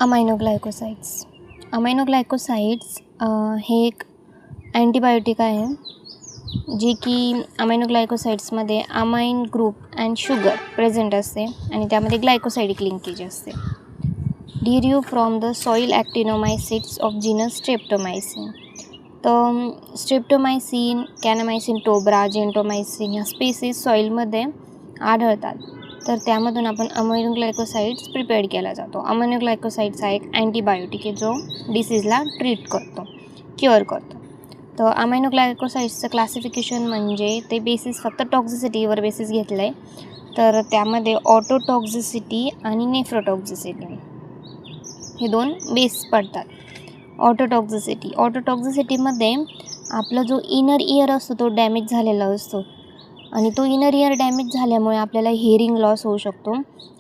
अमायनोग्लायकोसाइड्स. अमायनोग्लायकोसाइड्स हे एक अँटीबायोटिक आहे जे की अमायनोग्लायकोसाइड्समध्ये amine group and sugar present असते आणि त्यामध्ये ग्लायकोसाइडिक लिंकेज असते. Derived from the soil actinomycetes of genus streptomyces. तर स्ट्रेप्टोमायसिन, कॅनामायसिन टोब्रा, जेंटोमायसिन या स्पेसीस सॉईलमध्ये आढळतात. तर त्यामधून आपण अमायनोग्लायकोसाइड्स प्रिपेअर केला जातो. अमायनोग्लायकोसाइड्स हा एक अँटीबायोटिक आहे जो डिसीजला ट्रीट करतो, क्युअर करतो. तर अमायनोग्लायकोसाइड्सचं क्लासिफिकेशन म्हणजे ते बेसिस फक्त टॉक्झिसिटीवर बेसिस घेतलं आहे. तर त्यामध्ये ऑटोटॉक्झिसिटी आणि नेफ्रोटॉक्झिसिटी हे दोन बेस पडतात. ऑटोटॉक्झिसिटीमध्ये आपला जो इनर इयर असतो तो डॅमेज झालेला असतो आणि तो इनर इयर डॅमेज झाल्यामुळे आपल्याला हिअरिंग लॉस होऊ शकतो,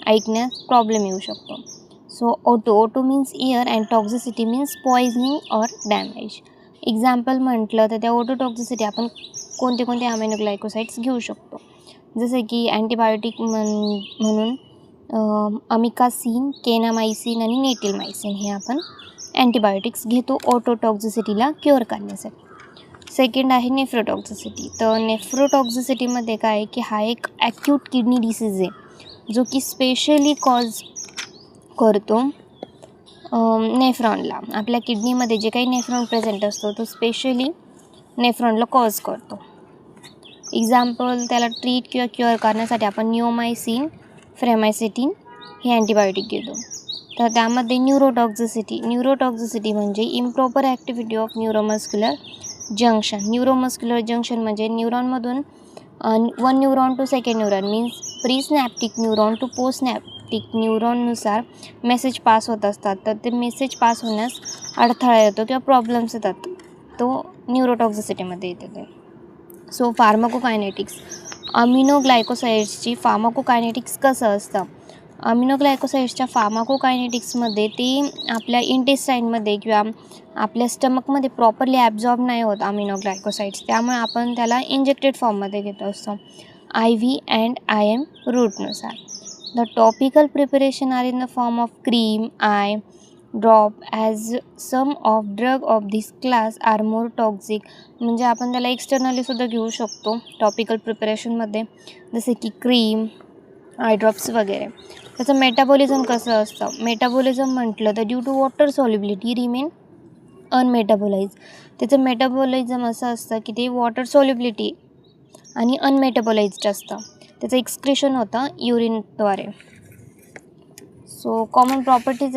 ऐकण्यास प्रॉब्लेम येऊ शकतो. So oto means ear and toxicity means poisoning or damage. Example म्हटलं तर त्या ऑटोटॉक्झिसिटी आपण कोणते अमायनोग्लायकोसाइड्स घेऊ शकतो, जसे की अँटीबायोटिक म्हणून अमिकासिन, केनामायसिन आणि नेटिलमायसिन हे आपण अँटीबायोटिक्स घेतो ऑटोटॉक्झिसिटीला क्युअर करण्यासाठी. सेकंड आहे नेफ्रोटॉक्झिसिटी. तर नेफ्रोटॉक्झिसिटीमध्ये काय आहे की हा एक ॲक्यूट किडनी डिसीज आहे जो की स्पेशली कॉज करतो नेफ्रॉनला. आपल्या किडनीमध्ये जे काही नेफ्रॉन प्रेझेंट असतो तो स्पेशली नेफ्रॉनला कॉज करतो. एक्झाम्पल त्याला ट्रीट किंवा क्युअर करण्यासाठी आपण निओमायसिन, फ्रेमायसिटिन हे अँटीबायोटिक घेतो. तर त्यामध्ये न्यूरोटॉक्झिसिटी म्हणजे improper activity of neuromuscular junction. Neuromuscular junction म्हणजे न्यूरॉनमधून one neuron to second neuron means presynaptic neuron to postsynaptic न्यूरॉननुसार मेसेज पास होत असतात. तर ते मेसेज पास होण्यास अडथळा येतो किंवा प्रॉब्लेम्स येतात, तो न्यूरोटॉक्झिसिटीमध्ये येते ते. सो फार्माकोकायनेटिक्स. अमिनोग्लायकोसाइड्सची फार्माकोकायनेटिक्स कसं असतं? अमिनोग्लायकोसाइड्सच्या फार्माकोकायनेटिक्समध्ये ते आपल्या इंटेस्टाईनमध्ये किंवा आपल्या स्टमकमध्ये प्रॉपरली ॲब्झॉर्ब नाही होत अमिनोग्लायकोसाइड्स, त्यामुळे आपण त्याला इंजेक्टेड फॉर्ममध्ये घेत असतो IV अँड IM रूटनुसार. The topical preparation are in the form of cream, eye drop as some of drug of this class are more toxic. म्हणजे आपण त्याला एक्सटर्नलीसुद्धा घेऊ शकतो टॉपिकल प्रिपरेशनमध्ये, जसे की क्रीम, आय ड्रॉप्स वगैरे. त्याचं मेटाबॉलिझम कसं असतं? मेटाबॉलिझम म्हटलं तर due to water solubility remain unmetabolized. त्याचं मेटाबॉलिझम असं असतं की ते वॉटर सॉल्युबिलिटी आणि अनमेटाबोलाइज्ड असतं. त्याचं एक्सक्रेशन होतं युरिनद्वारे. So common properties